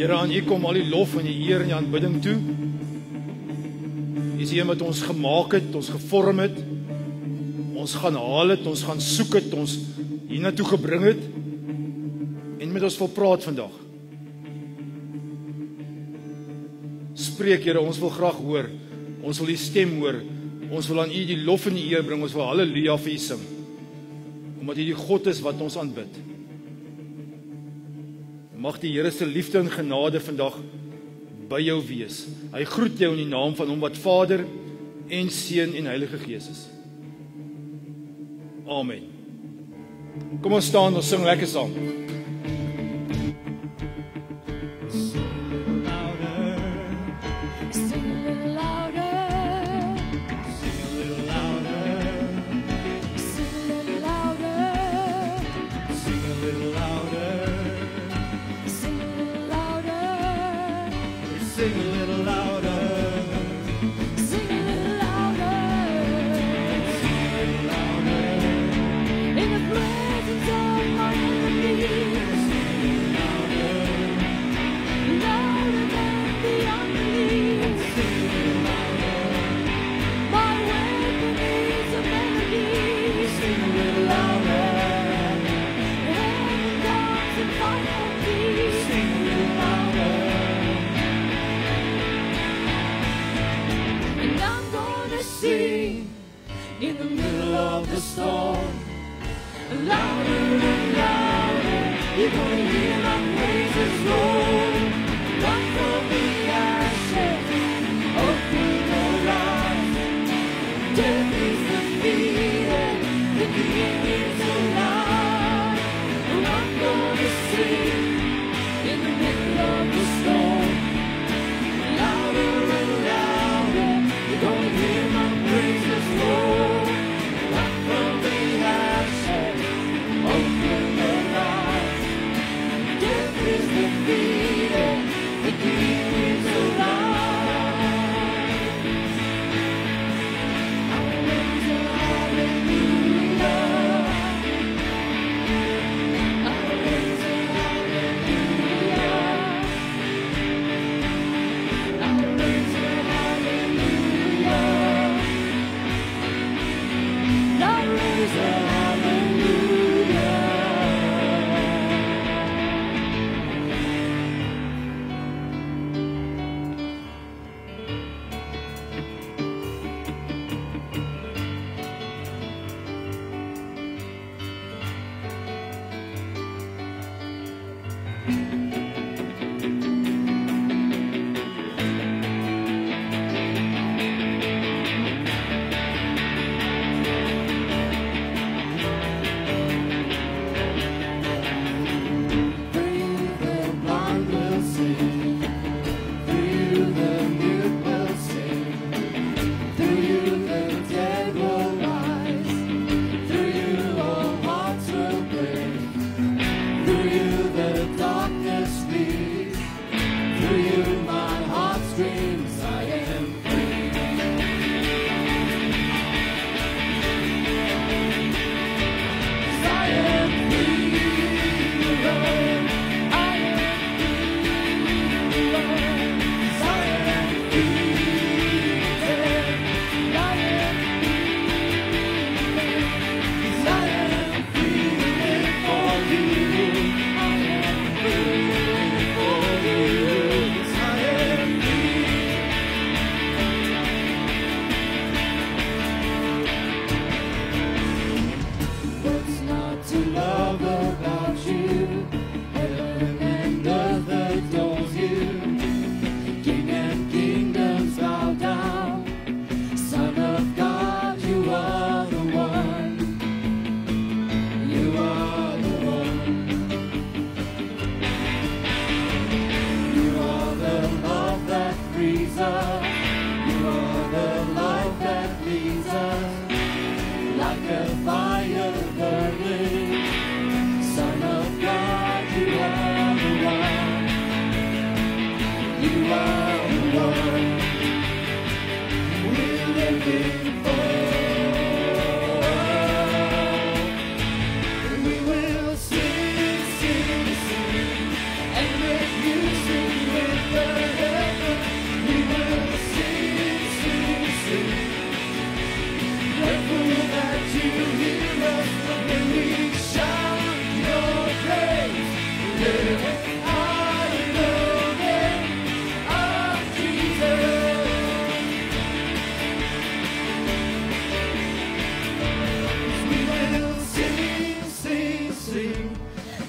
Here, aan U kom al die lof en die eer en die aanbidding toe. U is een wat ons gemaak het, ons gevorm het, ons gaan haal het, ons gaan soek het, ons hiernatoe gebring het en met ons wil praat vandag. Spreek, Here, ons wil graag hoor, ons wil U stem hoor, ons wil aan U die lof en die eer bring, ons wil halleluja vir U sing, omdat U die God is wat ons aanbid. Mag die Here se liefde en genade vandag by jou wees. Hy groet jou in die naam van Hom wat Vader en Seun en Heilige Gees is. Amen. Kom ons staan, ons sing lekker saam. In the presence of my enemy. in the middle of the storm. Louder and louder, you're gonna hear my praises roll. Come from the ashes, open your eyes. Death is defeated, the King is alive. I'm gonna sing in the middle of the storm. Louder and louder, you're gonna hear my praises roll. Up from the ashes, open your eyes. Death is defeated, the King is alive. Hallelujah, hallelujah. Hallelujah, hallelujah. Hallelujah, hallelujah. Hallelujah, hallelujah.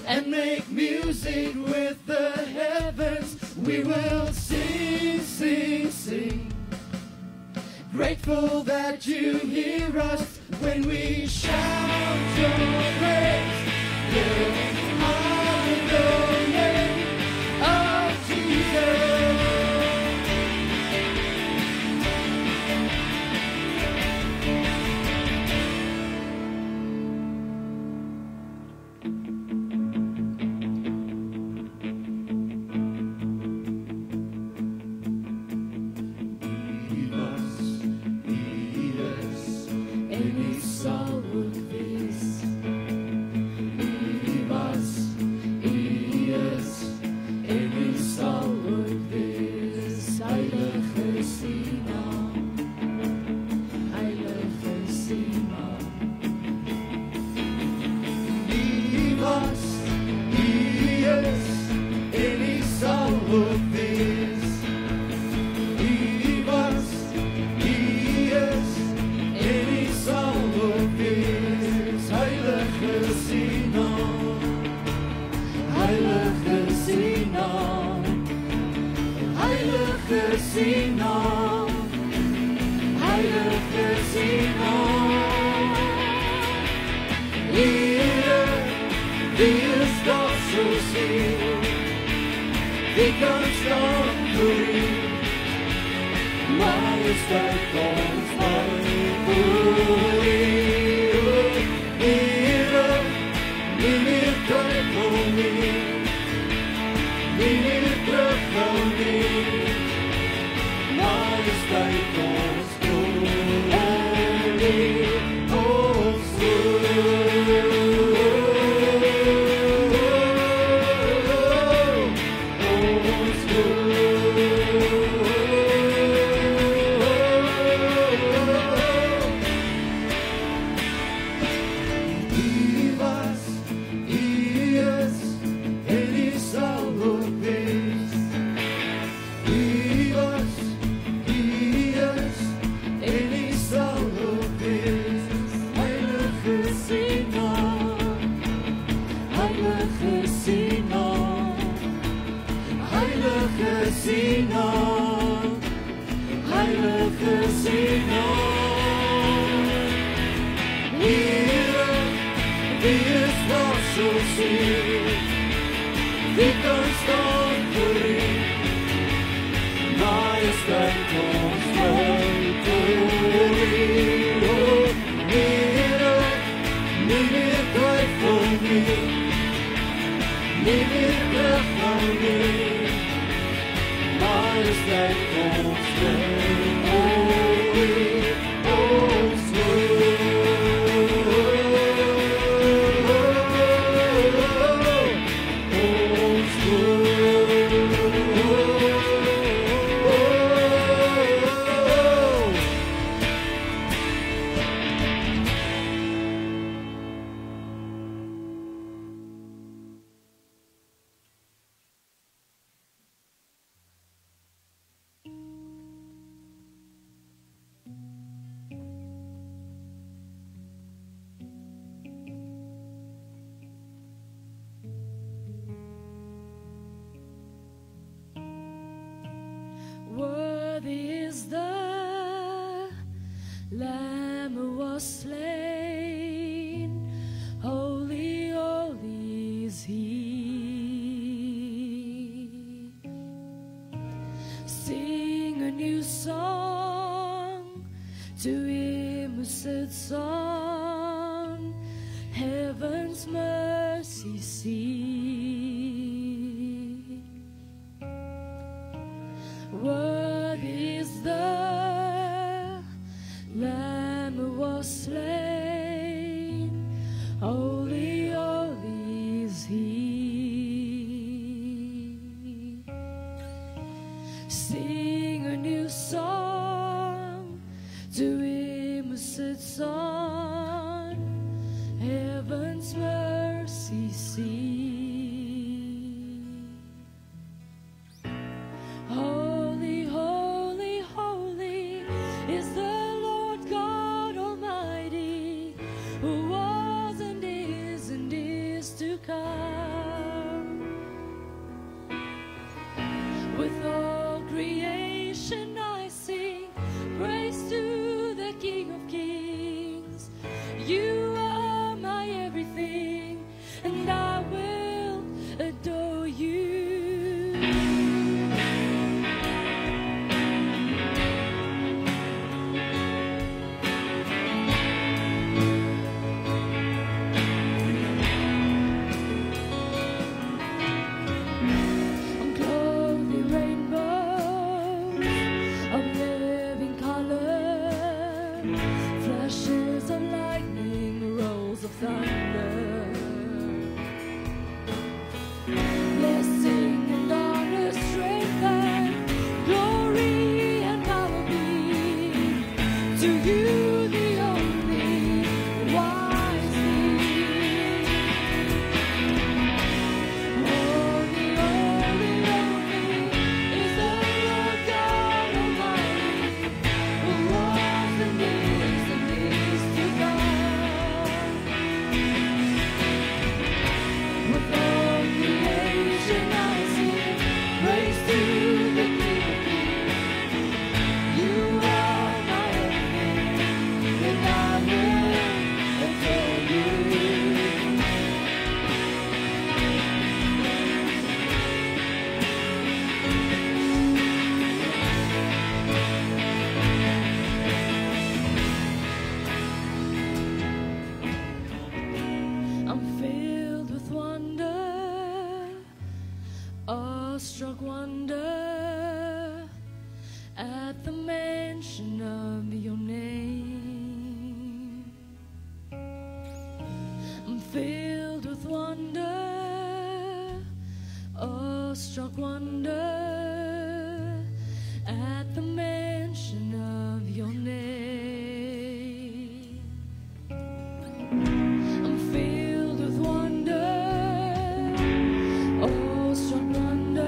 And make music with the heavens. We will sing, sing, sing. Grateful that you hear us when we shout your praise. Lift high the name of Jesus. Sorrow is, leave us, gezien had. Here, wie is daar soos U? Wie kan staan voor U? Majesteit ons buig voor U. Here, nie meer tyd vir nie, nie meer terug van nie. Majesteit ons glorie, ons wie kan staan voor U? Majesteit ons buig voor U. Here, nie meer tyd vir nie, nie meer terug van nie. Majesteit ons glorie, ons Worthy is the Lamb who was slain, holy, holy is He. Sing a new song to Him who sits on heaven's mercy seat. Worthy is the Lamb who was slain, holy, holy is He. Sing a new song to Him who sits on heaven's mercy seat. Holy, holy, holy is the Lord God Almighty, who was and is to come. With all creation I sing praise to the King of Kings. You are my everything, and I will adore you. I'm clothed in rainbows of living color, flashes of lightning, rolls of thunder. Blessing and honor, strength and glory and power be to you, the only wise King. Holy, holy, holy is the Lord God Almighty, who was and is to come. awestruck wonder at the mention of your name. I'm filled with wonder, awestruck wonder at the mention of your name. I'm filled with wonder, awestruck wonder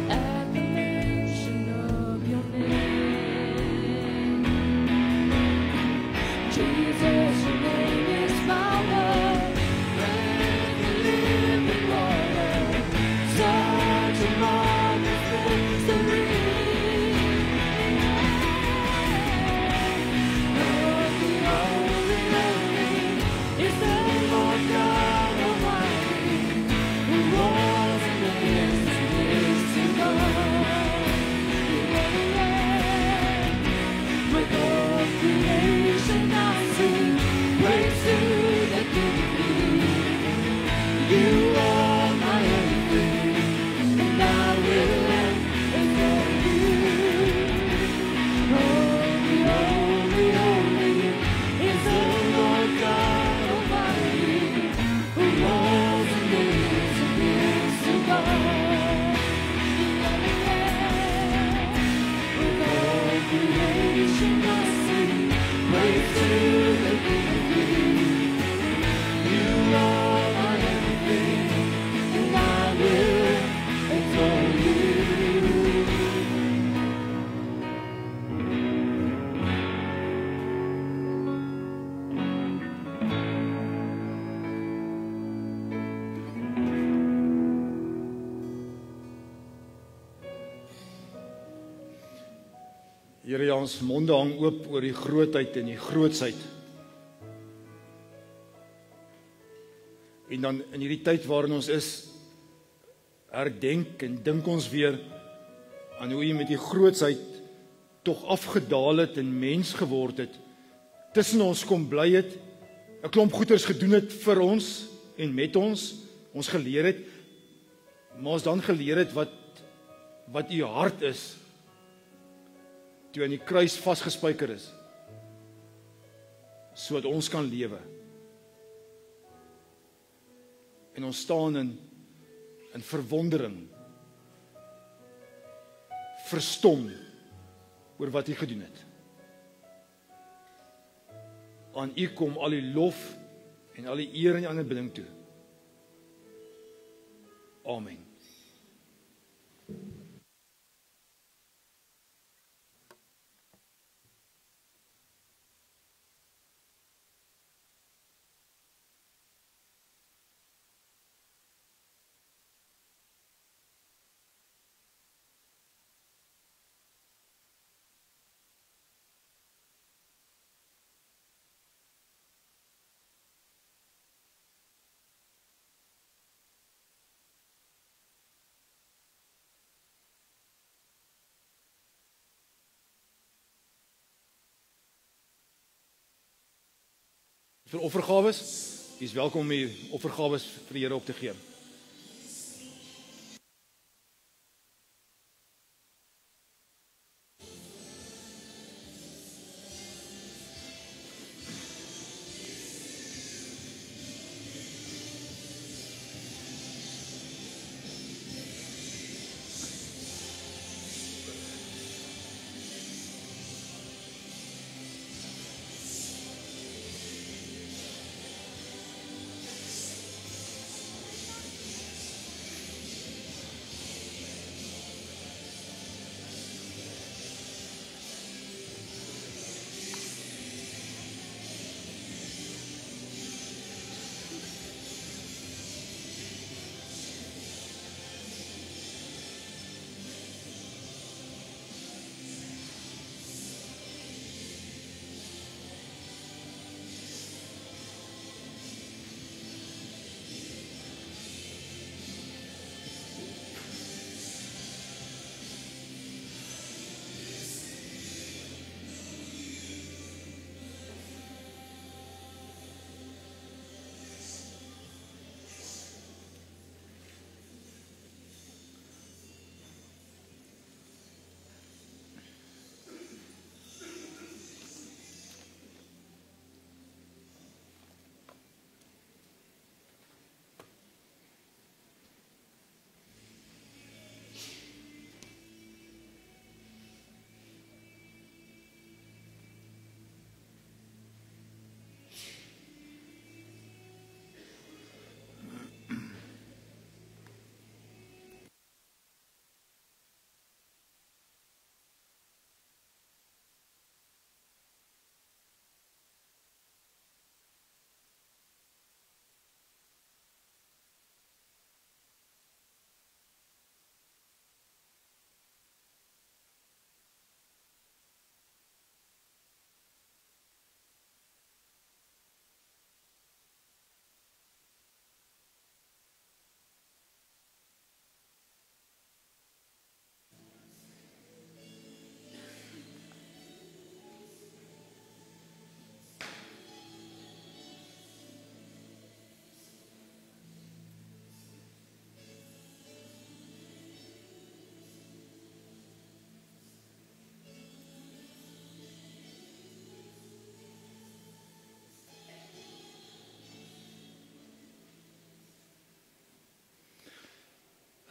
at the mention of your name. Jesus, your name is power, breath and living water, such a marvelous mystery. Lord, the only is the Lord God Almighty, who was and is to come. With all creation I sing praise to the King of Kings. You are my everything, and I will adore you. Holy is the Lord God Almighty, who was and is to come. With all creation I sing praise to the King of Kings. You are my everything, and I will adore you. Here ja, ons monde hang oop oor die grootheid en die grootsheid. En dan in hierdie tyd waarin ons is, herdenk en dink ons weer aan hoe hy met die grootsheid tog afgedaal het en mens geword het, tussen ons kom bly het, 'n klomp goeders gedoen het vir ons en met ons geleer het, maar ons dan geleer het wat u hart is, toe aan die kruis vasgespijker is, sodat ons kan lewe. En ons staan in verwondering, verstom oor wat hy gedoen het. Aan u kom al die lof en al die eer en die aanbidding toe. Amen. Vir offergawes, jy is welkom om die offergawes vir die Here op te gee.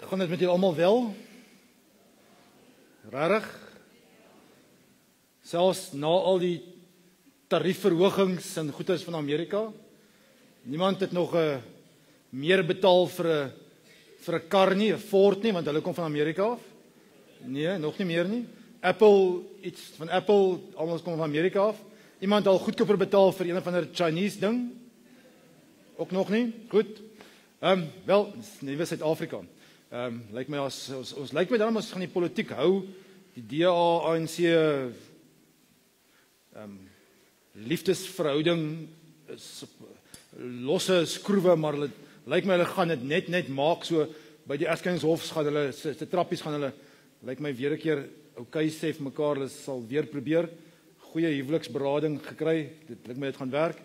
Gaan dit met julle almal wel? Regtig? Selfs na al die tariefverhogings en goederes van Amerika, niemand het nog meer betaal vir 'n kar nie, 'n Ford nie, want hulle kom van Amerika af. Nee, nog nie meer nie. Apple, iets van Apple, almal kom van Amerika af. Iemand al goedkoper betaal vir een of ander Chinese ding? Ook nog nie? Goed. Wel, nuwe Suid-Afrika. Lyk my ons lyk my dan ons gaan die politiek hou, die DA, ANC liefdesverhouding is losse skroewe, maar hulle lyk my hulle gaan dit net maak so by die Erskenshof gaan hulle se trappies gaan hulle lyk my weer 'n keer okay sê vir mekaar, hulle sal weer probeer goeie huweliksberading gekry. Dit lyk my dit gaan werk.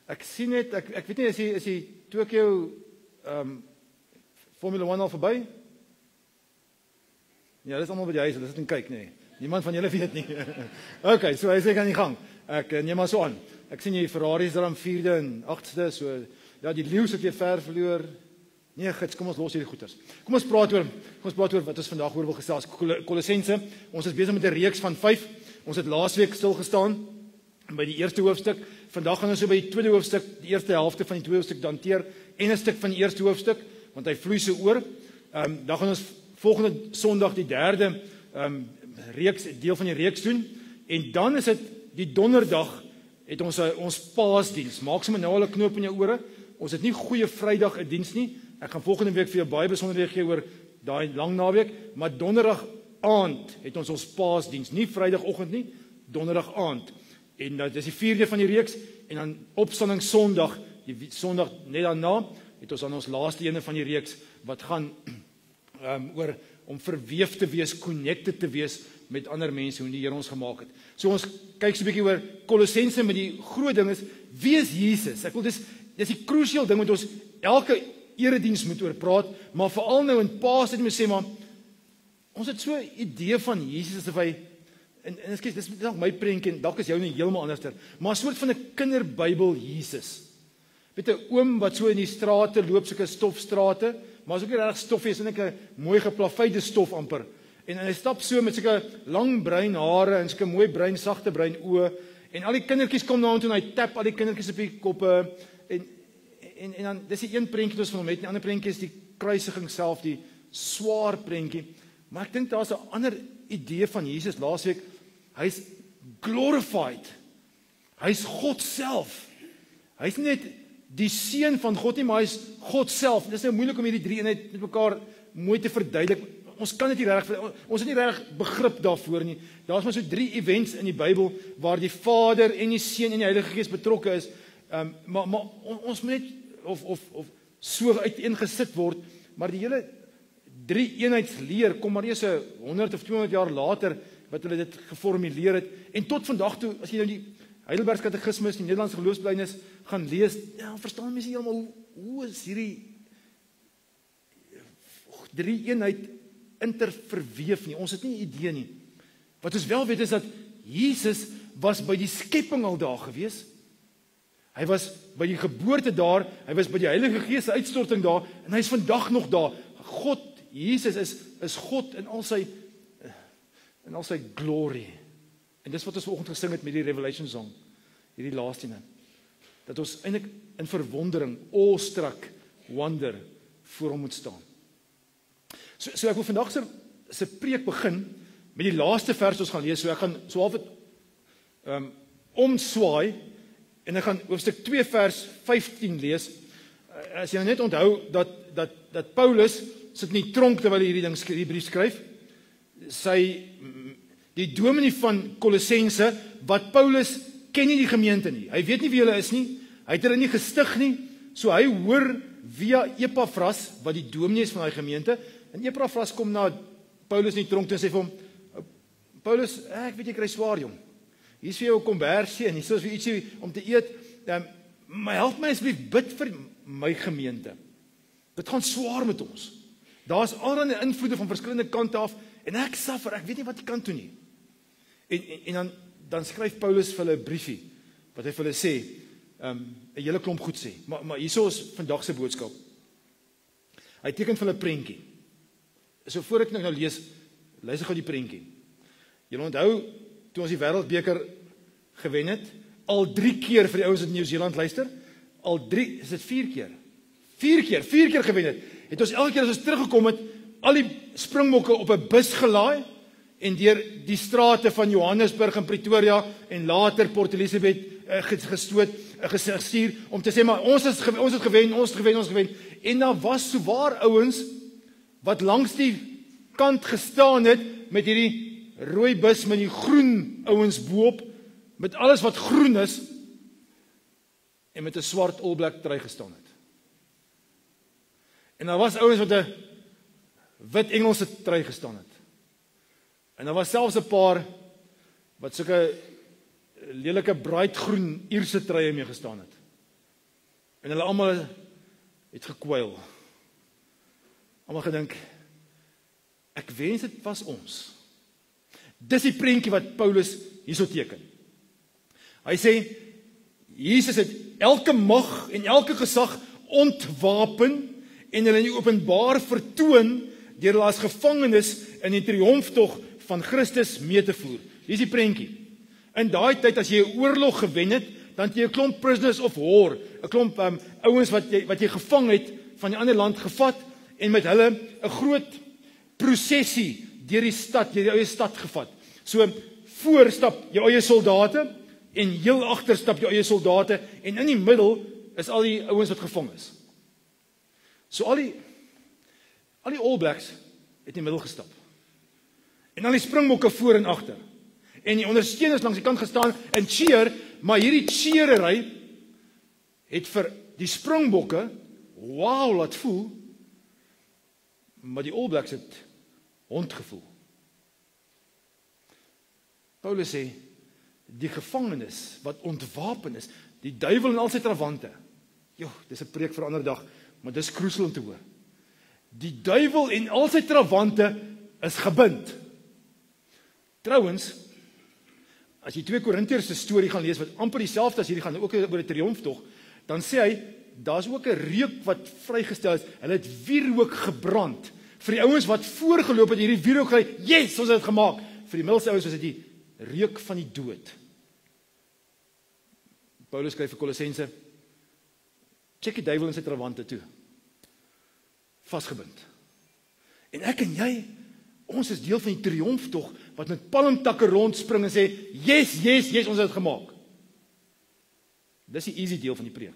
Ek sien net ek weet nie is die Tokyo Formula 1 al verby? Ja, dis almal by die huis, hulle sit en kyk, nee. Niemand van julle weet nie. Okay, so hy sê aan die gang. Ek neem maar so aan. Ek sien die Ferrari is dan 4de en 8ste, so ja, die leeu het weer ver verloor. Nee, gits, kom ons los hierdie goeters. Kom ons praat oor wat ons vandag oor wil gesels. Kolossense. Ons is besig met 'n reeks van 5. Ons het laasweek stil gestaan by die eerste hoofstuk. Vandag gaan ons so by die tweede hoofstuk, die eerste helfte van die tweede hoofstuk hanteer en 'n stuk van die eerste hoofstuk, want hy vloei so oor. Dan gaan ons volgende Sondag die derde reeks deel van die reeks doen en dan is dit die donderdag het ons Paasdiens. Maak sommer nou al 'n knoop in jou ore. Ons het nie goeie Vrydag 'n diens nie. Ek gaan volgende week vir jou baie besonderhede gee oor daai lang naweek, maar donderdag aand het ons Paasdiens, nie Vrydagoggend nie, donderdag aand. En dit is die 4de van die reeks en dan Opstanding Sondag, die Sondag net daarna het ons aan ons laaste ene van die reeks wat gaan oor om verweef te wees, connected te wees met ander mense, hoe die Here ons gemaak het. So ons kyk so 'n bietjie oor Kolossense, met die groot ding is, wie is Jesus? Ek wil dis die crucial ding wat ons elke erediens moet oor praat, maar veral nou in Paastyd moet sê, maar ons het so 'n idee van Jesus asof hy en ekskuus, dis dalk my prentjie en dalk is jou nie heeltemal anderster, maar 'n soort van 'n kinderbybel Jesus. Weet 'n oom wat so in die strate loop, sulke stofstrate, maar as ook nie regtig stof is, en ek 'n mooi geplaveide stof amper. En hy stap so met sulke lang bruin hare en sulke mooi bruin sagte bruin oë en al die kindertjies kom na hom toe en hy tap al die kindertjies op die koppe en dan dis die een prentjie wat ons van hom het, die ander prentjie is die kruisiging self, die swaar prentjie. Maar ek dink daar's 'n ander idee van Jesus laasweek. Hy's glorified. Hy's God self. Hy's nie net die seun van God nie, maar hy's God self. Dit is nou moeilik om hierdie drie eenheid met mekaar mooi te verduidelik. Ons kan dit nie reg, ons het nie reg begrip daarvoor nie. Daar's maar so 3 events in die Bybel waar die Vader en die Seun en die Heilige Gees betrokke is. Maar ons moet net of so uiteengesit word, maar die hele 3 eenheidsleer kom maar eers 100 of 200 jaar later wat hulle dit geformuleer het. En tot vandag toe, as jy nou die Heidelberg Katekismus, die Nederlandse geloofsbelijdenis gaan lees, ja, verstaan mense heeltemal hoe is hierdie 3 eenheid interverweef nie. Ons het nie 'n idee nie. Wat ons wel weet is dat Jesus was by die skepping al daar gewees. Hy was by die geboorte daar, hy was by die Heilige Gees se uitstorting daar en hy's vandag nog daar. God, Jesus is God in al sy glory. En dis wat ons vanoggend gesing het met die Revelation song, hierdie laaste een. Dat ons eintlik in verwondering, awestruck, wonder voor hom moet staan. So ek wil vandag se preek begin met die laaste vers ons gaan lees. So ek gaan so half omswaai en ek gaan hoofstuk 2 vers 15 lees. As jy net onthou dat Paulus sit in die tronk terwyl hy hierdie brief skryf. Die dominee van Kolossense, wat Paulus ken nie die gemeente nie. Hy weet nie wie hulle is nie. Hy het hulle nie gestig nie. So hy hoor via Epaphras, wat die dominee is van daai gemeente. En Epaphras kom na Paulus in die tronk toe en sê vir hom, Paulus, ek weet jy kry swaar jong. Hier is vir jou 'n kombersie en hier is vir ietsie om te eet. Maar help my asseblief bid vir my gemeente. Dit gaan swaar met ons. Daar's allerlei invloede van verskillende kante af en ek suffer, ek weet nie wat ek kan doen nie. En dan skryf Paulus vir hulle 'n briefie wat hy vir hulle sê, 'n hele klomp goed sê. Maar hierso is vandag se boodskap. Hy teken vir hulle 'n prentjie. So voor ek nou lees, luister gou die prentjie. Julle onthou toe ons die Wêreldbeker gewen het, al 3 keer vir die ouens in Nieu-Seeland luister, is dit 4 keer. 4 keer gewen het. Het ons elke keer as ons teruggekom het, al die springbokke op 'n bus gelaai en deur die strate van Johannesburg en Pretoria en later Port Elizabeth gestuur om te sê maar ons het gewen. En daar was sowaar ouens wat langs die kant gestaan het met hierdie rooi bus met die groen ouens boop, met alles wat groen is en met 'n swart All Black trui gestaan het. En daar was ouens wat 'n wit Engelse trui gestaan het. En daar was selfs 'n paar wat sulke lelike braaitgroen Ierse truie mee gestaan het. En hulle almal het gekwyl. Almal gedink, ek wens dit was ons. Dis die prentjie wat Paulus hierso teken. Hy sê, Jesus het elke mag en elke gesag ontwapen en hulle in die openbaar vertoon deur hulle as gevangenes in die triomftog van Christus mee te voer. Hier is die prentjie. In daai tyd as jy 'n oorlog gewen het, dan het jy 'n klomp prisoners of war, 'n klomp ouens wat jy gevang het van die ander land gevat en met hulle 'n groot prosessie deur die eie stad gevat. So voor stap jou eie soldate en heel agter stap jou eie soldate en in die middel is al die ouens wat gevang is. So al die All Blacks het in die middel gestap. En al die springbokke voor en agter. En die ondersteuners langs die kant gestaan en cheer, maar hierdie cheerery het vir die springbokke laat voel, maar die All Blacks het hond gevoel. Paulus sê, die gevangenes wat ontwapen is, die duiwel en al sy trawante. Dis 'n preek vir 'n ander dag, maar dis kroesel om te hoor. Die duiwel en al sy trawante is gebind. Trouwens, as jy 2 Korintiërs se storie gaan lees wat amper dieselfde as hierdie gaan ook oor 'n triomftog, dan sê hy daar's ook 'n reuk wat vrygestel is. Hulle het wierook gebrand. Vir die ouens wat voorgeloop het hierdie wierook gekry, yes, ons het dit gemaak. Vir die middelste ouens was dit die reuk van die dood. Paulus skryf vir Kolossense, check die duiwel in sy trawante toe. Vasgebind. En ek en jy, ons is deel van die triomftog wat met palmtakke rondspring en sê, yes, ons het dit gemaak. Dis die easy deel van die preek.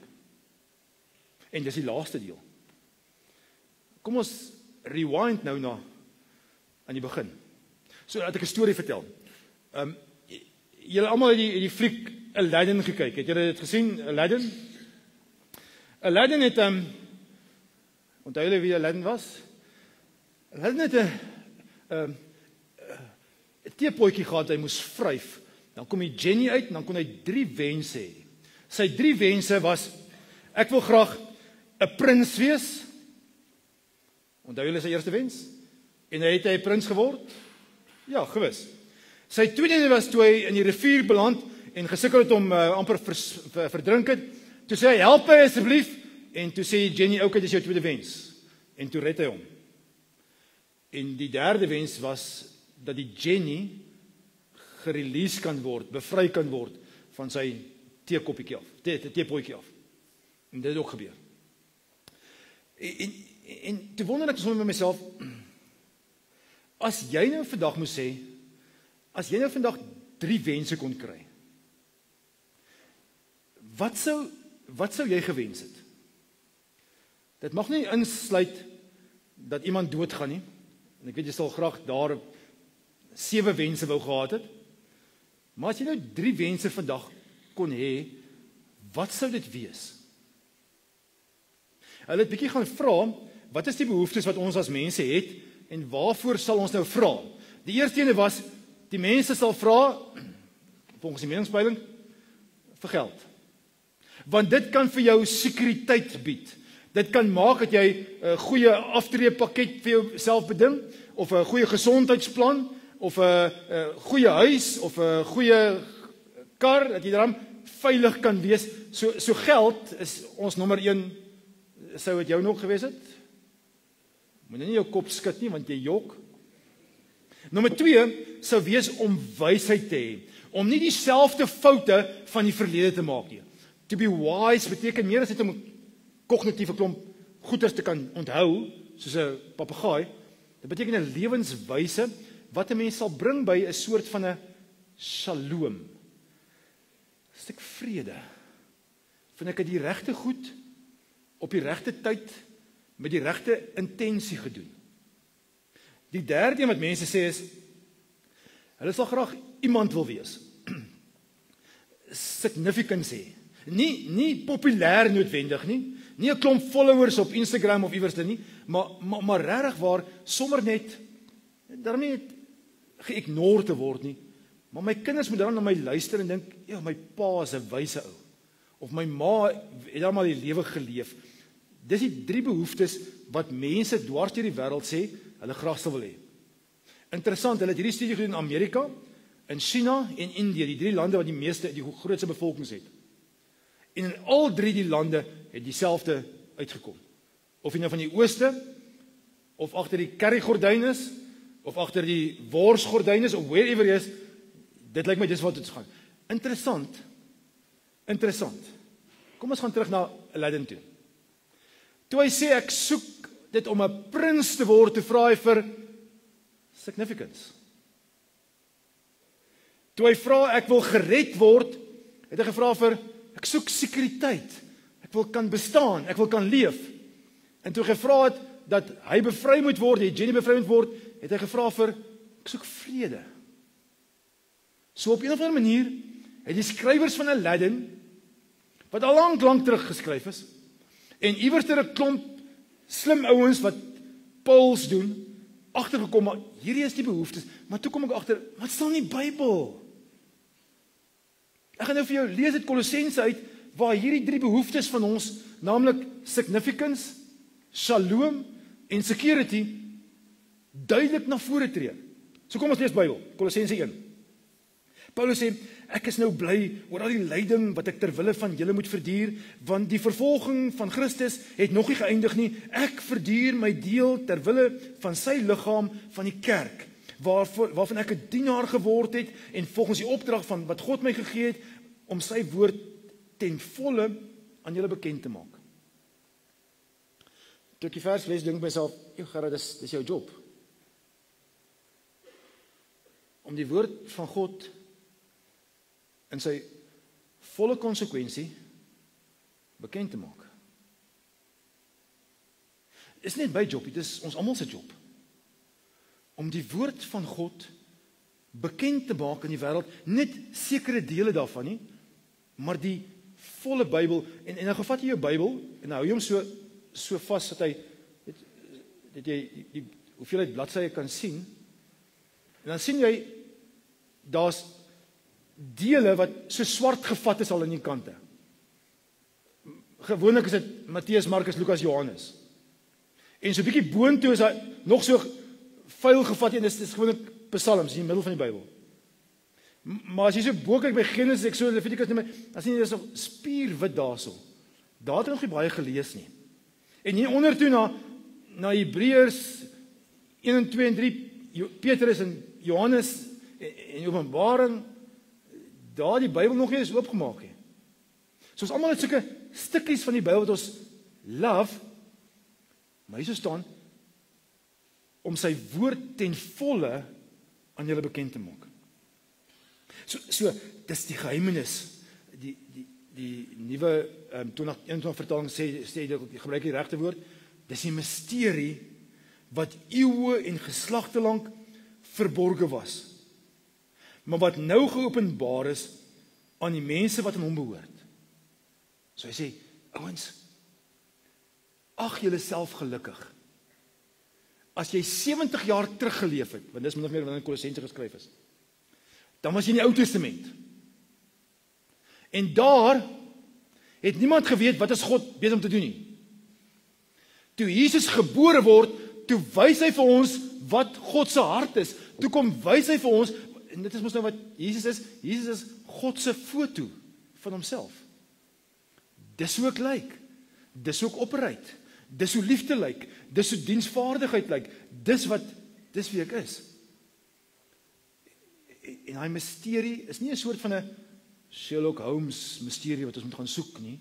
En dis die laaste deel. Kom ons rewind nou na aan die begin. So laat ek 'n storie vertel. Julle almal het die fliek Aladdin gekyk. Het julle dit gesien, Aladdin? Aladdin het onthou julle wie Aladdin was? Aladdin het 'n teepotjie gehad, hy moes vryf. Dan kom die genie uit en dan kon hy 3 wense hê. Sy 3 wense was, ek wil graag 'n prins wees. Onthou julle sy eerste wens? En het hy 'n prins geword? Ja, gewis. Sy tweede was toe hy in die rivier beland en gesukkel het om amper verdrink het. Toe sê hy, help my asseblief. En toe sê Jenny, okay, dis jou tweede wens. En toe red hy hom. En die derde wens was dat die Jenny gerelease kan word, bevry kan word van sy teepotjie af. En dit het ook gebeur. En toe wonder ek soms met myself, as jy nou vandag moet sê, as jy nou vandag 3 wense kon kry, wat sou jy gewens het? Dit mag nie insluit dat iemand doodgaan nie, en ek weet jy sal graag daar 7 wense wou gehad het, maar as jy nou 3 wense vandag kon hê, wat sou dit wees? Hulle het bietjie gaan vra, wat is die behoeftes wat ons as mense het, en waarvoor sal ons nou vra? Die eerste ene was, die mense sal vra, volgens die meningspeiling, vir geld. Want dit kan vir jou sekuriteit bied. Dit kan maak dat jy 'n goeie aftreepakket vir jouself beding, of 'n goeie gesondheidsplan, of 'n goeie huis, of 'n goeie kar, dat jy dan veilig kan wees. So geld is ons nommer 1. Sou dit jou nog gewees het? Moet nie jou kop skud nie, want jy jok. Nommer 2 sou wees om wysheid te hê. Om nie dieselfde foute van die verlede te maak nie. To be wise beteken meer as net om kognitiewe klomp goeders te kan onthou, soos 'n papegaai. Dit beteken 'n lewenswyse wat 'n mens sal bring by 'n soort van 'n shalom. 'n Stuk vrede. Vind ek het die regte goed op die regte tyd met die regte intensie gedoen. Die derde een wat mense sê is hulle sal graag iemand wil wees. Significance hê. Nie populêr noodwendig nie. Nie 'n klomp followers op Instagram of iewers nie, maar regtig waar sommer net daarmee net geïgnoreer te word nie. Maar my kinders moet dan na my luister en dink, ja, my pa is 'n wyse ou. Of my ma het almal die lewe geleef. Dis die 3 behoeftes wat mense dwars deur die wêreld sê hulle graag sou wil hê. Interessant, hulle het hierdie studie gedoen in Amerika, in China en Indië, die 3 lande wat die grootste bevolkings het. En in al 3 die lande het dieselfde uitgekom. Of jy nou van die ooste, of agter die kerrygordyn is, of agter die worsgordyn is, of wherever jy is, dit lyk my dis wat dit gaan. Interessant. Kom ons gaan terug na Aladdin toe. Toe hy sê ek soek dit om 'n prins te word, te vra hy vir significance. Toe hy vra ek wil gered word, het hy gevra vir ek soek sekuriteit. Ek wil kan bestaan, ek wil kan leef. En toe hy gevra het dat hy bevry moet word, die genie bevry moet word, het hy gevra vir ek soek vrede. So op 'n of ander manier het die skrywers van Aladdin wat al lank terug geskryf is en iewers ter 'n klomp slim ouens wat polls doen agtergekom, maar hierdie is die behoeftes, maar toe kom ek agter, wat staan in die Bybel? Ek gaan nou vir jou lees uit Kolossense uit waar hierdie 3 behoeftes van ons, naamlik significance, shalom en security duidelik na vore tree. So kom ons lees Bybel, Kolossense 1. Paulus sê, ek is nou bly oor al die lyding wat ek ter wille van julle moet verduur, want die vervolging van Christus het nog nie geëindig nie. Ek verduur my deel ter wille van sy liggaam, van die kerk, waarvan ek 'n dienaar geword het en volgens die opdrag van wat God my gegee het om sy woord ten volle aan julle bekend te maak. Toe ek die vers lees, dink ek myself, Gerard, dis jou job. Om die woord van God in sy volle konsekwensie bekend te maak. Is net my job, dit is ons almal se job. Om die woord van God bekend te maak in die wêreld, net sekere dele daarvan nie, maar die volle Bybel, en dan gevat jy jou Bybel, en dan hou jy hom so vas, dat hy, dat jy die hoeveelheid bladsye kan sien, en dan sien jy, daar's dele wat so swart gevat is al in die kante. Gewoonlik is dit Matteus, Markus, Lukas, Johannes. En so 'n bietjie boontoe is hy nog so vuil gevat en dis gewoonlik Psalms in die middel van die Bybel. Maar as jy so bo kyk by Genesis, Exodus, Levitikus, dan sien jy dis nog spierwit daarso. Daar het ek nog nie baie gelees nie. En hier ondertoe na Hebreërs 1 en 2 en 3, Petrus en Johannes en Openbaring, daar die Bybel nog nie is oopgemaak nie. So ons almal het sulke stukkies van die Bybel wat ons love, maar hier so staan, om sy woord ten volle aan julle bekend te maak. So dis die geheimenis. Die nuwe 2021 vertaling sê dit gebruik die regte woord. Dis 'n misterie wat eeue en geslagte lank verborge was, maar wat nou geopenbaar is aan die mense wat aan hom behoort. So hy sê, ouens, ag julle self gelukkig. As jy 70 jaar teruggeleef het, want dis min of meer wanneer in Kolossense geskryf is, dan was jy in die Ou Testament. En daar het niemand geweet wat is God besig om te doen nie. Toe Jesus gebore word, toe wys hy vir ons wat God se hart is. Toe kom wys hy vir ons, en dit is mos nou wat Jesus is. Jesus is God se foto van homself. Dis hoe ek lyk. Dis hoe ek opreed. dis hoe liefde lyk, dis hoe diensvaardigheid lyk, dis wie ek is. En daai misterie is nie 'n soort van 'n Sherlock Holmes misterie wat ons moet gaan soek nie.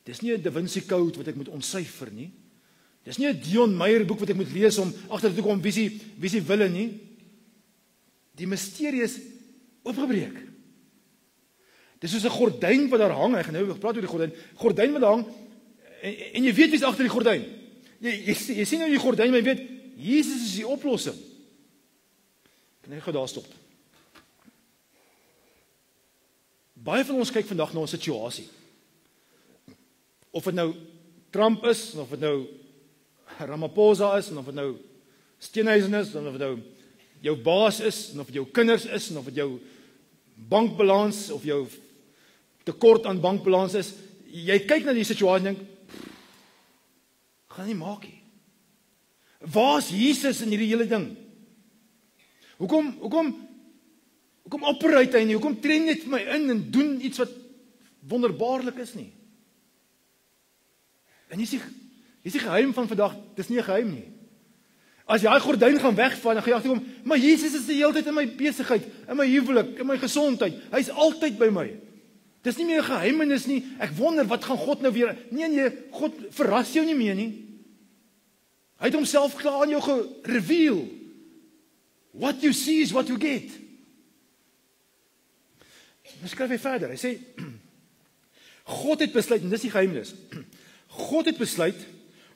Dis nie 'n Da Vinci Code wat ek moet ontsyfer nie. Dis nie 'n Dion Meyer boek wat ek moet lees om agter te kom wie se wille nie. Die misterie is oopgebreek. Dis soos 'n gordyn wat daar hang. Ek gaan nou praat oor die gordyn. Gordyn wat daar hang en jy weet wie's agter die gordyn. Jy sien nou die gordyn, maar jy weet Jesus is die oplossing. Kan ek gou daar stop? Baie van ons kyk vandag na 'n situasie. Of dit nou Trump is, of dit nou Ramaphosa is, of dit nou Steenhuisen is, of dit nou jou baas is, of dit jou kinders is, of dit jou bankbalans of jou tekort aan bankbalans is. Jy kyk na die situasie en dink, gaan nie maak nie. Waar is Jesus in hierdie hele ding? Hoekom operate hy nie? Hoekom tree net vir my in en doen iets wat wonderbaarlik is nie? En dis die geheim van vandag, dis nie 'n geheim nie. As jy daai gordyn gaan wegvat, dan gaan jy agterkom, maar Jesus is die hele tyd in my besigheid, in my huwelik, in my gesondheid. Hy's altyd by my. Dis nie meer 'n geheimenis nie. Ek wonder wat gaan God nou weer. Nee, God verras jou nie meer nie. Hy het homself klaar aan jou gereveal. What you see is what you get. Dan skryf hy verder. Hy sê God het besluit, en dis die geheimnis. God het besluit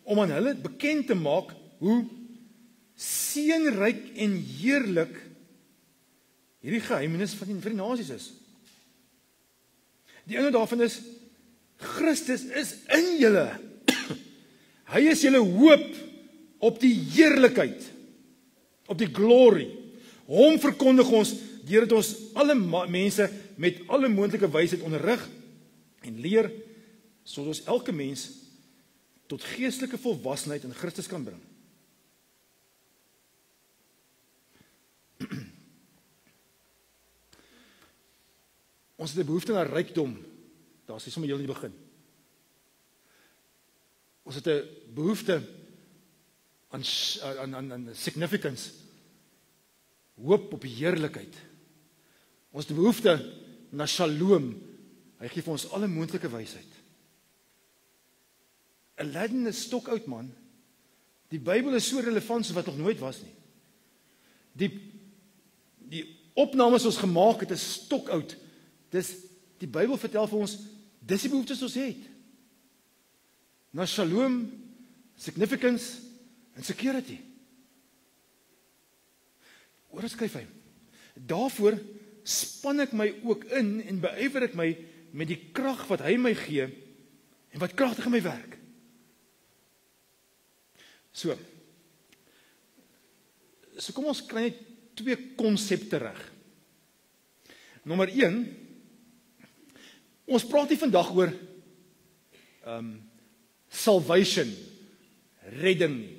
om aan hulle bekend te maak hoe seënryk en heerlik hierdie geheimnis van die nasies is. Die inhoud daarvan is Christus is in julle. Hy is julle hoop op die heerlikheid, op die glorie. Hom verkondig ons deurdat ons alle mense met alle moontlike wysheid onderrig en leer, sodat ons elke mens tot geestelike volwassenheid in Christus kan bring. Ons het 'n behoefte na rykdom. Daar is sommer heel in die begin. Ons het 'n behoefte aan significance. Hoop op heerlikheid. Ons het 'n behoefte na shalom. Hy gee vir ons alle moontlike wysheid. Aladdin is stokoud, man. Die Bybel is so relevant soos wat nog nooit was nie. Die opnames ons gemaak het is stokoud. Die Bybel vertel vir ons, dis die behoeftes ons het. Na shalom, significance en security. Hoor wat skryf hy? Daarvoor span ek my ook in en beywer ek my met die krag wat hy my gee en wat kragtig in my werk. So kom ons kry net 2 konsepte reg. Nommer 1, ons praat nie vandag oor salvation, redding nie.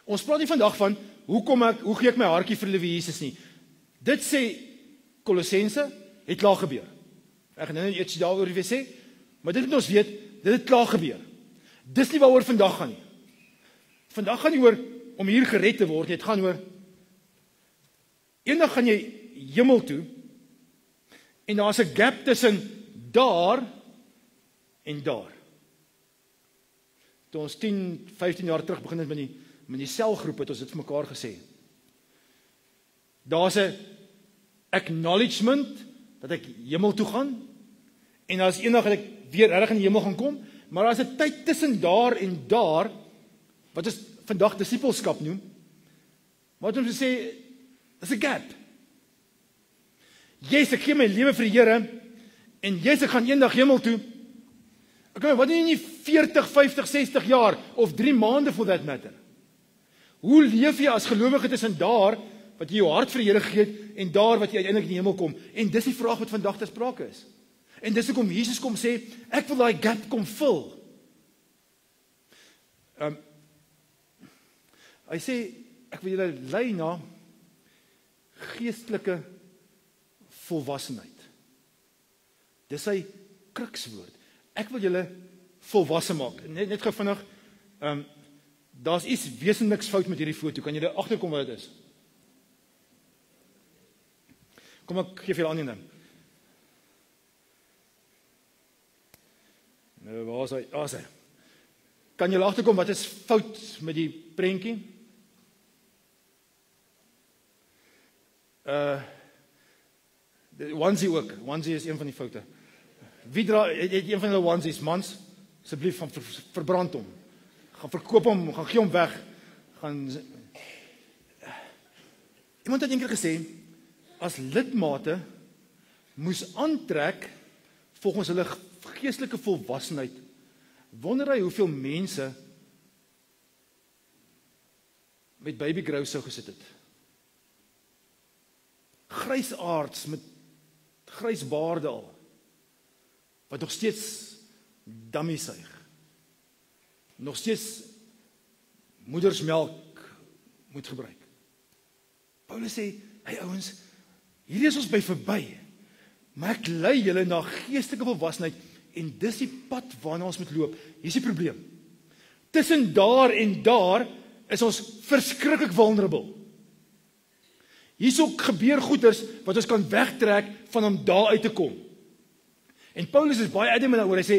Ons praat nie vandag van hoe gee ek my hartjie vir liewe Jesus nie. Dit sê Kolossense het klaar gebeur. Ek gaan nou net iets daaroor weer sê, maar dit moet ons weet, dit het klaar gebeur. Dis nie waaroor vandag gaan nie. Vandag gaan nie oor om hier gered te word nie, dit gaan oor eendag gaan jy hemel toe en daar's 'n gap tussen daar en daar. Toe ons 10, 15 jaar terug begin het met die selgroep het ons dit vir mekaar gesê. Daar's 'n acknowledgement dat ek hemel toe gaan en as eendag dat ek weer reg in die hemel gaan kom, maar daar's 'n tyd tussen daar en daar wat ons vandag disippelskap noem. Wat ons sê is 'n gap. Yes, ek gee my lewe vir die Here en yes, ek gaan eendag hemel toe. Okay, wat doen jy nie 40, 50, 60 jaar of 3 maande for that matter? Hoe leef jy as gelowige tussen daar wat jy jou hart vir die Here gegee het en daar wat jy uiteindelik in die hemel kom? En dis die vraag wat vandag ter sprake is. En dis hoekom Jesus kom sê, ek wil daai gap kom vul. Hy sê, ek wil julle lei na geestelike volwassenheid. Dis sy krukswoord. Ek wil julle volwasse maak. Net gou vinnig, Daar's iets wesentliks fout met hierdie foto. Kan jy daar agterkom wat dit is? Kom ek gee vir julle aan een. Nou, waar is hy? Daar is hy. Kan julle agterkom wat is fout met die prentjie? Onesie ook. Onesie is een van die foute. Wie dra het een van julle onesies, mans? Asseblief van verbrand hom. Gaan verkoop hom, gaan gee hom weg. Iemand het eendag gesê, as lidmate moes aantrek volgens hulle geestelike volwassenheid, wonder hy hoeveel mense met baby grow sou gesit het. Grysaards met grys baarde al, wat nog steeds dummy suig, nog steeds moedersmelk moet gebruik. Paulus sê, hey ouens, hierdie is ons by verby, maar ek lei julle na geestelike volwassenheid, en dis die pad waarna ons moet loop. Hier is die probleem. Tussen daar en daar is ons verskriklik vulnerable. Hier ook gebeur goeders wat ons kan wegtrek van om daar uit te kom. En Paulus is baie adamant daaroor. Hy sê,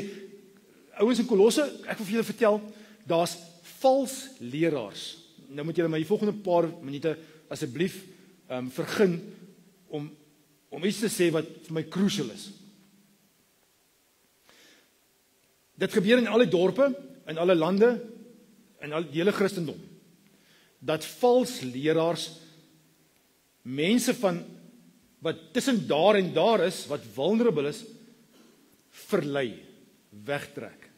ouens in Kolosse, ek wil vir julle vertel, daar's vals leraars. Nou moet julle my die volgende paar minute asseblief vergun om iets te sê wat vir my crucial is. Dit gebeur in alle dorpe, in alle lande, in die hele Christendom, dat vals leraars, mense van, wat tussen daar en daar is, wat vulnerable is, verlei, wegtrek.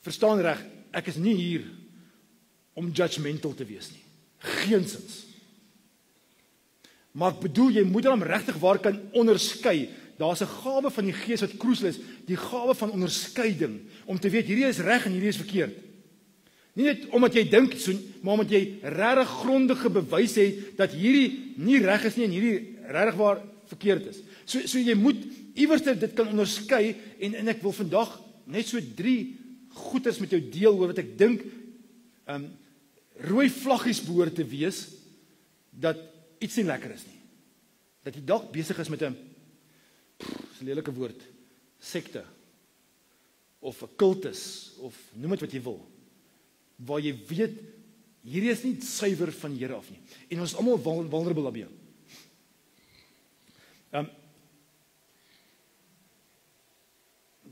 Verstaan reg, ek is nie hier om judgmental te wees nie. Geensins. Maar ek bedoel, jy moet dan regtig waar kan onderskei. Daar's 'n gawe van die Gees wat crucial is, die gawe van onderskeiding, om te weet hierdie is reg en hierdie is verkeerd. Nie net omdat jy dink so, maar omdat jy regtig grondige bewys het dat hierdie nie reg is nie en hierdie regtig waar verkeerd is. So jy moet iewers dit kan onderskei en ek wil vandag net so 3 goeters met jou deel oor wat ek dink rooi vlaggies behoort te wees dat iets nie lekker is nie. Dat jy dalk besig is met 'n lelike woord, sekte, of 'n kultus, of noem dit wat jy wil, waar jy weet, hierdie is nie suiwer van die Here af nie, en ons is almal vulnerable daarbey.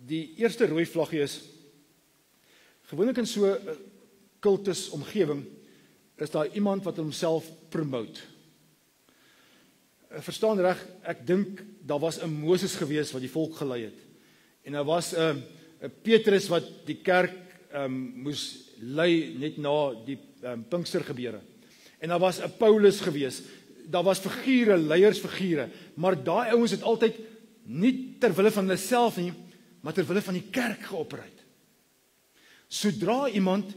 Die eerste rooi vlaggie is, gewoonlik in so 'n kultus omgewing, is daar iemand wat homself promote. Verstaan reg, ek dink daar was 'n Moses gewees wat die volk gelei het. En daar was 'n Petrus wat die kerk moes lei net na die Pinkstergebeure. En daar was 'n Paulus gewees. Daar was figure, leiersfigure, maar daai ouens het altyd nie ter wille van hulle self nie, maar ter wille van die kerk geoperate. Sodra iemand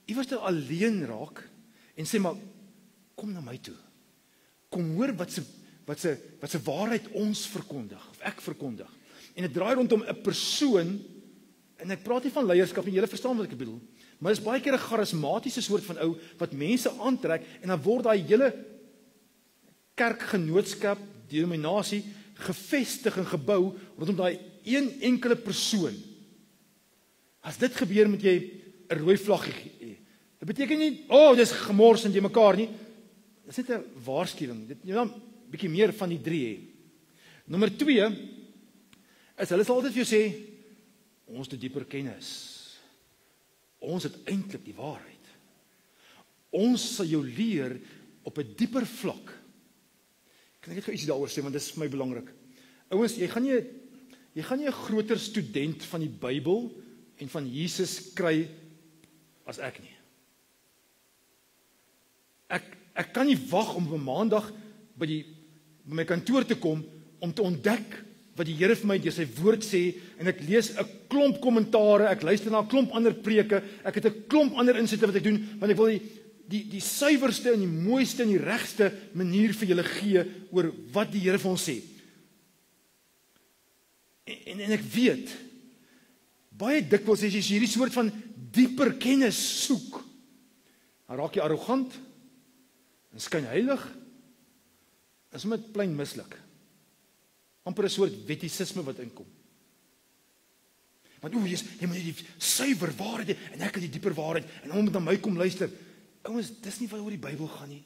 iewers alleen raak en sê maar kom na my toe. Kom hoor wat se waarheid ons verkondig, of ek verkondig. En dit draai rondom 'n persoon, en ek praat nie van leierskap nie, julle verstaan wat ek bedoel, maar dit is baie keer 'n charismatiese soort van ou, wat mense aantrek, en dan word daai hele kerkgenootskap, denominasie, gevestig en gebou, rondom daai een enkele persoon. As dit gebeur, moet jy 'n rooi vlaggie hê. Dit beteken nie, dis gemors en jy mekaar nie, dit is net 'n waarskuwing, dit jy dan bietjie meer van die 3 hê. Nommer 2 is hulle sal altyd vir jou sê, ons het dieper kennis. Ons het eintlik die waarheid. Ons sal jou leer op 'n dieper vlak. Kan ek net gou ietsie daaroor sê, want dit is vir my belangrik. Ouens, jy gaan nie 'n groter student van die Bybel en van Jesus kry as ek nie. Ek kan nie wag om op 'n Maandag by my kantoor te kom om te ontdek wat die Here vir my deur sy woord sê, en ek lees 'n klomp kommentare, ek luister na 'n klomp ander preke, ek het 'n klomp ander insigte wat ek doen, want ek wil die suiwerste en die mooiste en die regste manier vir julle gee oor wat die Here vir ons sê. En ek weet, Baie dikwels as jy hierdie soort van dieper kennis soek, dan raak jy arrogant en skyn heilig, is met plain mislik. Amper 'n soort wettisisme wat inkom. Want jy moet die suiwer waarheid hê, en ek het die dieper waarheid, en hom moet na my kom luister. Ouens, dis nie waaroor die Bybel gaan nie.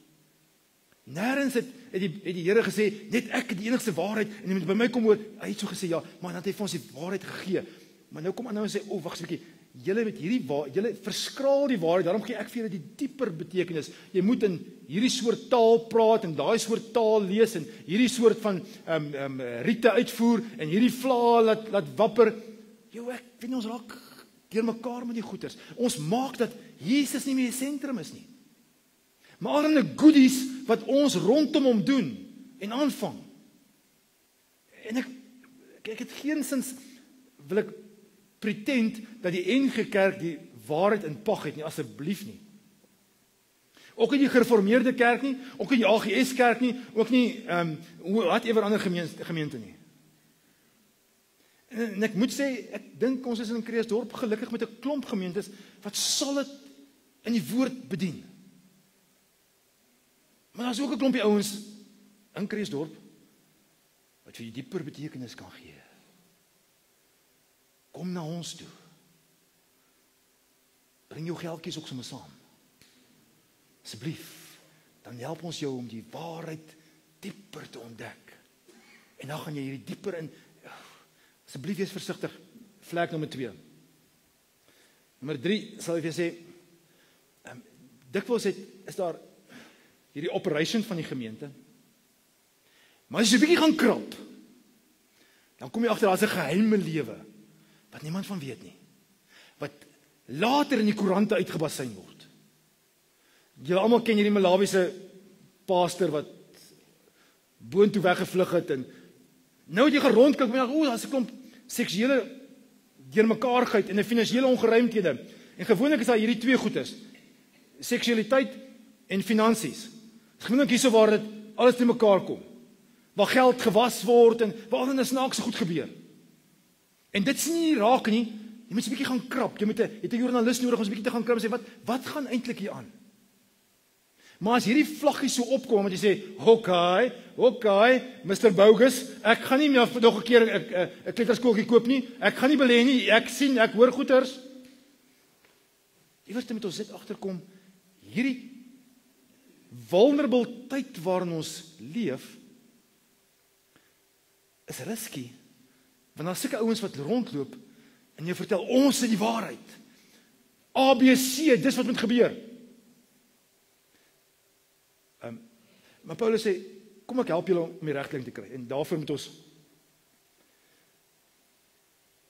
Nêrens het die Here gesê, net ek het die enigste waarheid, en jy moet by my kom hoor. Hy het so gesê, ja, maar dan het hy vir ons die waarheid gegee. Maar nou kom ander en sê, wag 'n bietjie, julle met julle verskraal die waarheid, daarom gee ek vir julle die dieper betekenis. Jy moet in hierdie soort taal praat, en daai soort taal lees, en hierdie soort van rite uitvoer, en hierdie vlae laat wapper. Ek weet nie, ons raak deur mekaar met die goeters. Ons maak dat Jesus nie meer die sentrum is nie. Maar allerlei goodies wat ons rondom hom doen en aanvang. En ek het geensins wil ek pretend dat die NG Kerk die waarheid in pag het nie, asseblief nie. Ook in die gereformeerde kerk nie, ook in die AGS kerk nie, ook nie whatever ander gemeente nie. En ek moet sê, ek dink ons is in Kreeusdorp gelukkig met 'n klomp gemeentes wat solid in die woord bedien. Maar daar is ook 'n klompie ouens in Kreeusdorp wat vir die dieper betekenis kan gee. Kom na ons toe. Bring jou geldjies ook sommer saam. Asseblief, dan help ons jou om die waarheid dieper te ontdek. En dan gaan jy hierdie dieper in. Asseblief wees versigtig. Vlek nommer 2. Nommer 3 sal ek vir sê, dikwels is daar hierdie operation van die gemeente. Maar as jy 'n bietjie gaan krap, dan kom jy agter daar's 'n geheime lewe wat niemand van weet nie. Wat later in die koerante uitgebasyn word. Julle almal ken hierdie Malawiese pastor wat boontoe weggevlug het en nou het jy gaan rondkyk en daar's 'n klomp seksuele deurmekaarigheid en 'n finansiële ongeruimthede. En gewoonlik is daar hierdie twee goedes: seksualiteit en finansies. Gewoonlik hierso waar dit alles te mekaar kom. Waar geld gewas word en waar dan is snaakse goed gebeur. En dit sien nie raak nie. Jy moet 'n bietjie gaan krap. Jy het 'n joernalis nodig om 'n bietjie te gaan krap en sê wat gaan eintlik hier aan? Maar as hierdie vlaggies so opkom en jy sê, okay, Mr. Bogus, ek gaan nie meer nog 'n keer 'n kleuterskooltjie koop nie. Ek gaan nie belê nie. Ek sien, ek hoor goeters. Iewers moet ons dit agterkom. Hierdie vulnerable tyd waarin ons leef is risky. Want daar sulke ouens wat rondloop en jy vertel ons is die waarheid. ABC, dis wat moet gebeur. Maar Paulus sê, kom ek help julle om die regtelyn te kry. En daarvoor moet ons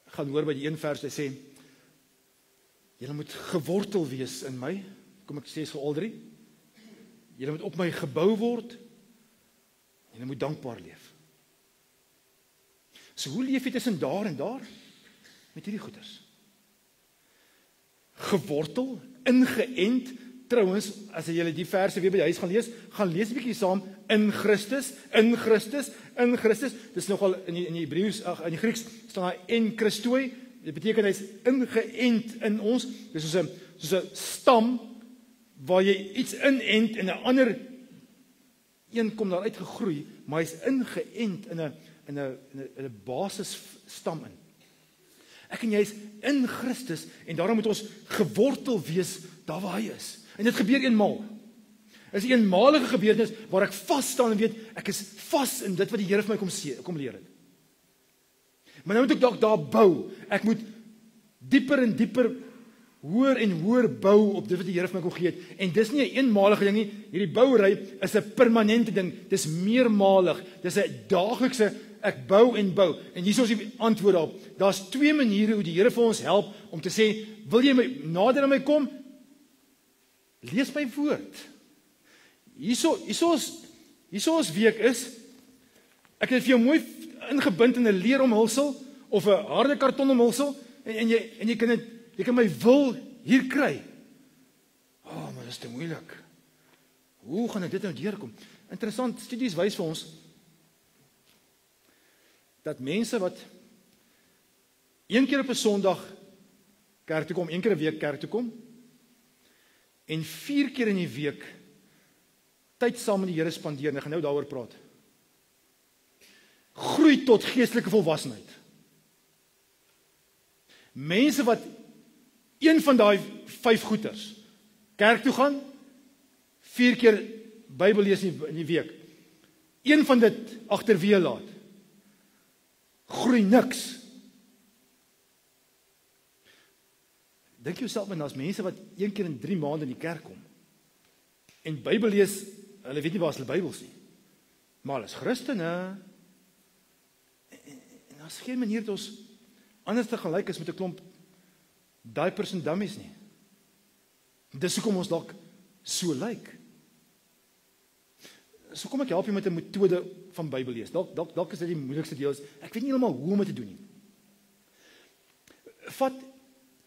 gaan hoor by die een vers, hy sê, julle moet gewortel wees in my. Kom ek sê vir al drie. Julle moet op my gebou word. En julle moet dankbaar leef. So hoe leef jy tussen daar en daar? Met hierdie goeders. Gewortel, ingeënt. Trouwens, as jy die verse weer by die huis gaan lees 'n bietjie saam. In Christus. Dis nogal in die Hebreëus, in die Grieks staan daar en Christoi. Dit beteken hy's ingeënt in ons. Dis soos 'n stam waar jy iets inent en 'n ander een kom daar uit gegroei, maar hy's ingeënt in 'n basisstam in. Ek en jy is in Christus en daarom moet ons gewortel wees daar waar hy is. En dit gebeur eenmaal. Dit is 'n eenmalige gebeurtenis waar ek vas staan en weet ek is vas in dit wat die Here vir my kom leer het. Maar nou moet ek dalk daar bou. Ek moet dieper en dieper, hoër en hoër bou op dit wat die Here vir my kom gee het. En dis nie 'n eenmalige ding nie. Hierdie bouery is 'n permanente ding. Dis meermalig. Dis 'n daaglikse ek bou en bou. En hier is ons die antwoord daarop. Daar's twee maniere hoe die Here vir ons help om te sê, wil jy nader aan my kom? Lees my woord. Hierso ons week is, ek het vir jou mooi ingebind in 'n leeromhulsel of 'n harde kartonomhulsel en jy kan my wil hier kry. Maar dit is te moeilik. Hoe gaan ek dit nou deurkom? Interessant, studies wys vir ons dat mense wat een keer op 'n Sondag kerk toe kom, 1 keer 'n week kerk toe kom, en 4 keer in die week tyd saam met die Here spandeer, en ek gaan nou daaroor praat. Groei tot geestelike volwassenheid. Mense wat een van daai 5 goeters, kerk toe gaan, 4 keer Bybel lees in die week, een van dit agterweë laat, groei niks. Dink jouself maar, as mense wat 1 keer in 3 maande in die kerk kom, en Bybel lees, hulle weet nie waar is hulle Bybels nie, maar hulle is Christene, en daar's geen manier dat ons anders te gelyk is met 'n klomp diapers en dummies nie. Dis hoekom ons dalk so lyk. So kom ek help jou met 'n metode van Bybel lees. Dalk is dit die moeilikste deel. Ek weet nie heeltemal hoe om dit te doen nie. Vat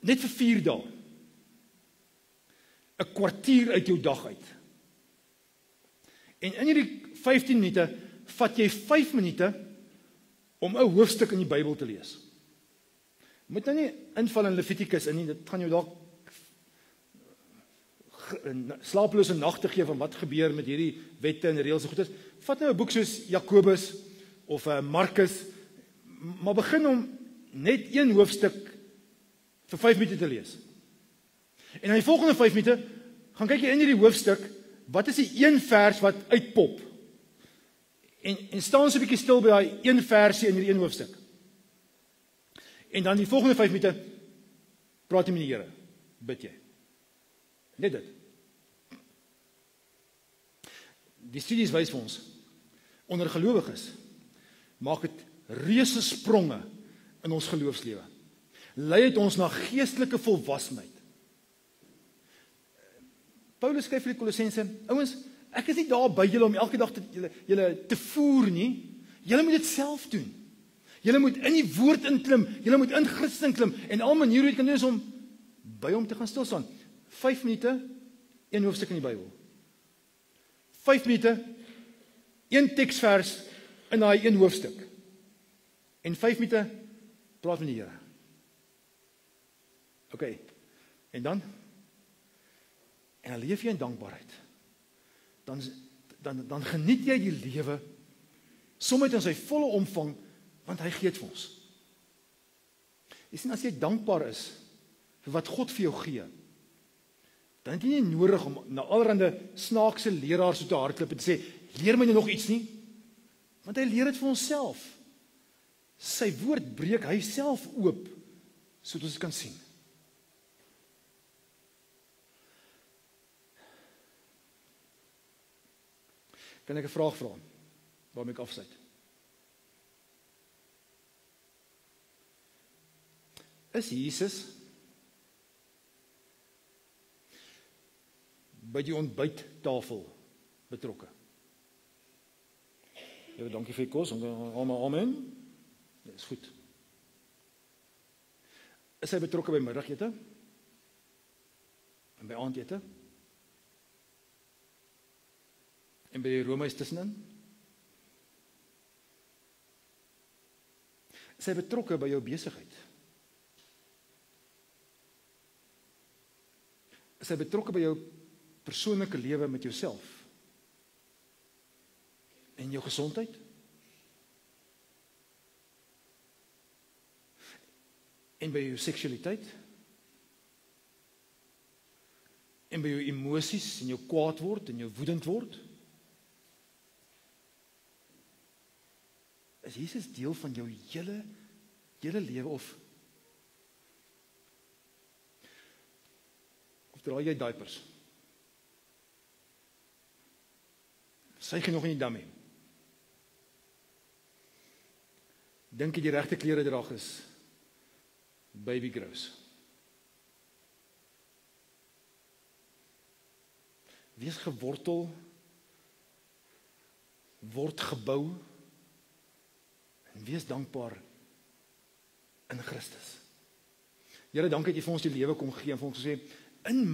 net vir 4 dae 'n kwartier uit jou dag uit. En in hierdie 15 minute vat jy 5 minute om 'n hoofstuk in die Bybel te lees. Moet nou nie inval in Levitikus in nie, dit gaan jou dalk slapelose nagte gee van wat gebeur met hierdie wette en reëls en goeders. Vat nou 'n boek soos Jakobus of Markus, maar begin om net 1 hoofstuk vir 5 minute te lees. En in die volgende 5 minute gaan kyk jy in hierdie hoofstuk, wat is die 1 vers wat uitpop? En staan so 'n bietjie stil by daai 1 versie in hierdie 1 hoofstuk. En dan die volgende 5 minute praat jy met die Here, bid jy. Net dit. Die studies wys vir ons, onder gelowiges, maak dit reuse spronge in ons geloofslewe. Lei dit ons na geestelike volwassenheid. Paulus skryf vir die Kolossense, ouens, ek is nie daar by julle om elke dag julle te voer nie. Julle moet dit self doen. Julle moet in die woord inklim, julle moet in Christus inklim, en al maniere wat jy kan doen is om by hom te gaan stil staan. 5 minute, 1 hoofstuk in die Bybel. 5 minute, 1 teksvers in daai 1 hoofstuk. En 5 minute, praat met die Here. OK, en dan leef jy in dankbaarheid. Dan geniet jy die lewe, sommer in sy volle omvang, want hy gee dit vir ons. Jy sien, as jy dankbaar is vir wat God vir jou gee, dan het jy nie nodig om na allerhande snaakse leraars so te hardloop en te sê, leer my nog iets nie, want hy leer dit vir onsself. Sy woord breek hy self oop, sodat ons dit kan sien. Kan ek 'n vraag vra, waarmee ek afsluit? Is Jesus by die ontbyttafel betrokke? Here, dankie vir die kos. Amen. Dit is goed. Is hy betrokke by middagete? En by aandete? En by die roomys tussenin? Is hy betrokke by jou besigheid? Is hy betrokke by jou persoonlike lewe met jouself? En jou gesondheid? En by jou seksualiteit? En by jou emosies, en jou kwaad word, en jou woedend word? Is Jesus deel van jou hele lewe of draai jy diapers? Suig jy nog in die dummy? Dink jy die regte klere draag is baby grows? Wees gewortel, word gebou, en wees dankbaar in Christus. Here, dankie dat jy vir ons die lewe kom gee en vir ons gesê, in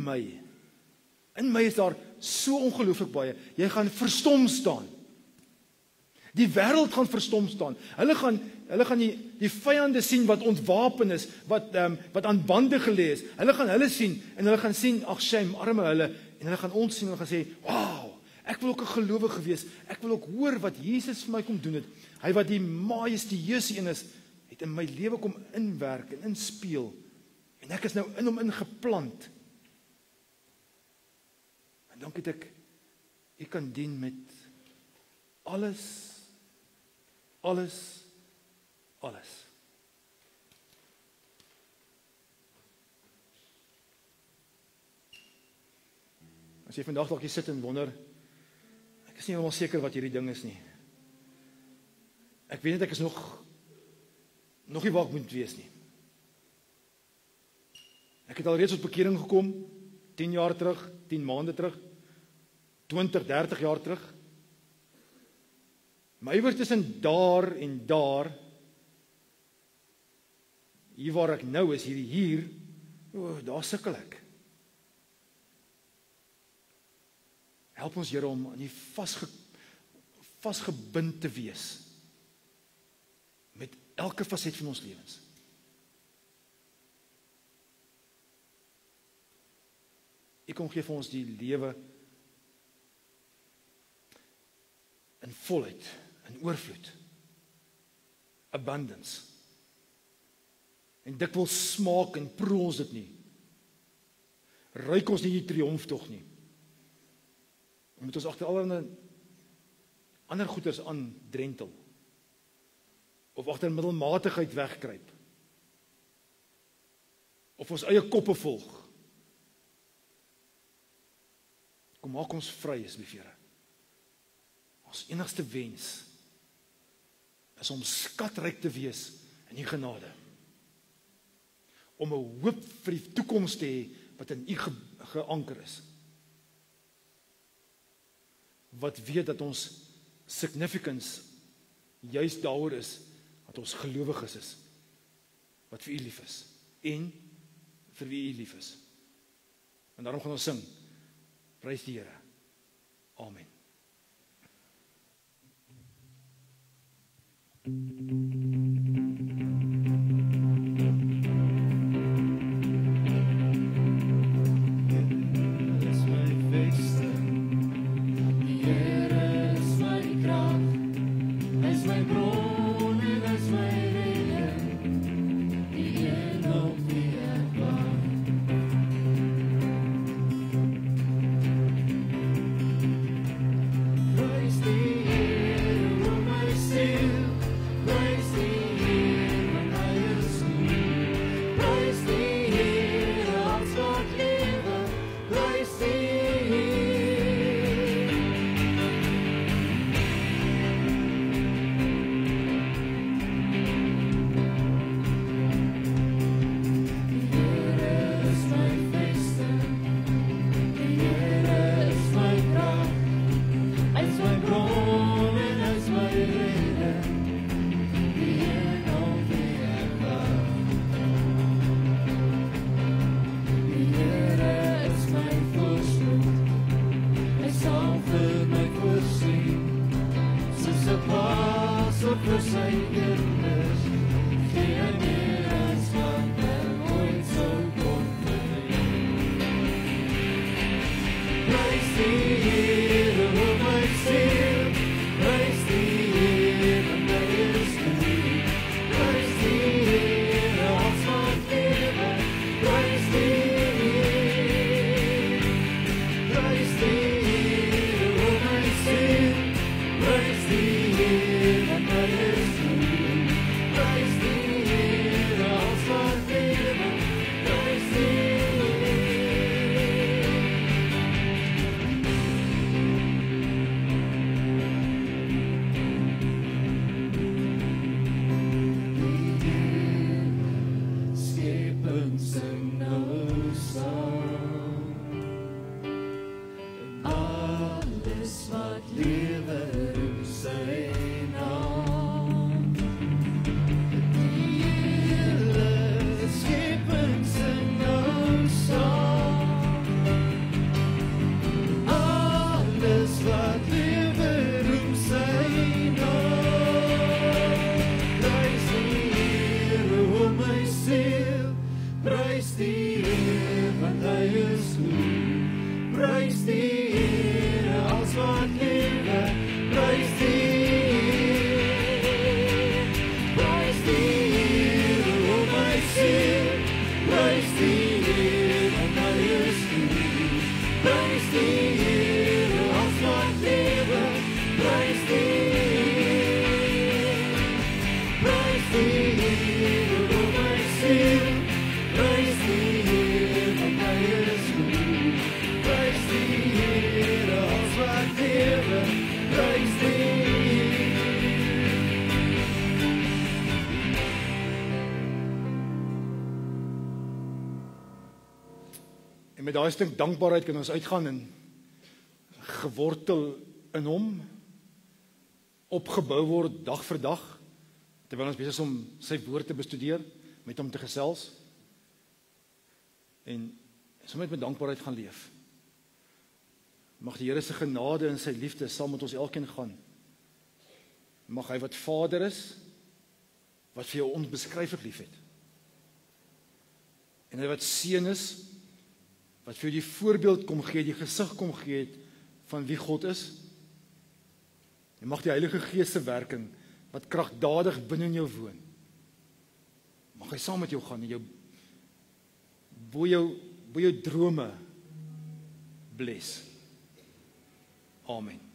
my is daar so ongelooflik baie, jy gaan verstom staan. Die wêreld gaan verstom staan. Hulle gaan die vyande sien wat ontwapen is, wat aan bande gelê is. Hulle gaan hulle sien en hulle gaan sien, ag shame, arme hulle, en hulle gaan ons sien en hulle gaan sê, wow, ek wil ook 'n gelowige wees. Ek wil ook hoor wat Jesus vir my kom doen het. Hy wat die majestueuse een is, het in my lewe kom inwerk en inspeel. En ek is nou in hom ingeplant. En dan het ek kan dien met alles. As jy vandag dalk hier sit en wonder, ek is nie helemaal seker wat hierdie ding is nie. Ek weet net ek is nog nie waar ek moet wees nie. Ek het al reeds tot bekering gekom, 10 jaar terug, 10 maande terug, 20, 30 jaar terug. Maar iewers tussen daar en daar, hier waar ek nou is, hier, daar sukkel ek. Help ons, Here, om aan die vasgebind te wees met elke faset van ons lewens. U kom gee vir ons die lewe in volheid, in oorvloed, abundance. En dikwels smaak en proe ons dit nie. Ruik ons nie die triomftog nie. Moet ons agter allerlei ander goeders aan drentel. Of agter middelmatigheid wegkruip. Of ons eie koppe volg. Kom maak ons vry asseblief, Here. Ons enigste wens is om skatryk te wees in U genade. Om 'n hoop vir die toekoms te hê wat in U geanker is. Wat weet dat ons significance juist daaroor is dat ons gelowiges is. Wat vir U lief is en vir wie U lief is. En daarom gaan ons sing. Prys die Here. Amen. Praise the met daai stuk dankbaarheid kan ons uitgaan en gewortel in hom, opgebou word dag vir dag, terwyl ons besig is om sy woord te bestudeer, met hom te gesels, en sommer met dankbaarheid gaan leef. Mag die Here se genade en sy liefde saam met ons elkeen gaan. Mag hy wat Vader is, wat vir jou onbeskryflik liefhet, en hy wat Seun is, wat vir jou die voorbeeld kom gee, die gesig kom gee het van wie God is, en mag die Heilige Gees se werking, wat kragtadig binne in jou woon, mag hy saam met jou gaan, en jou bo jou drome bless. Amen.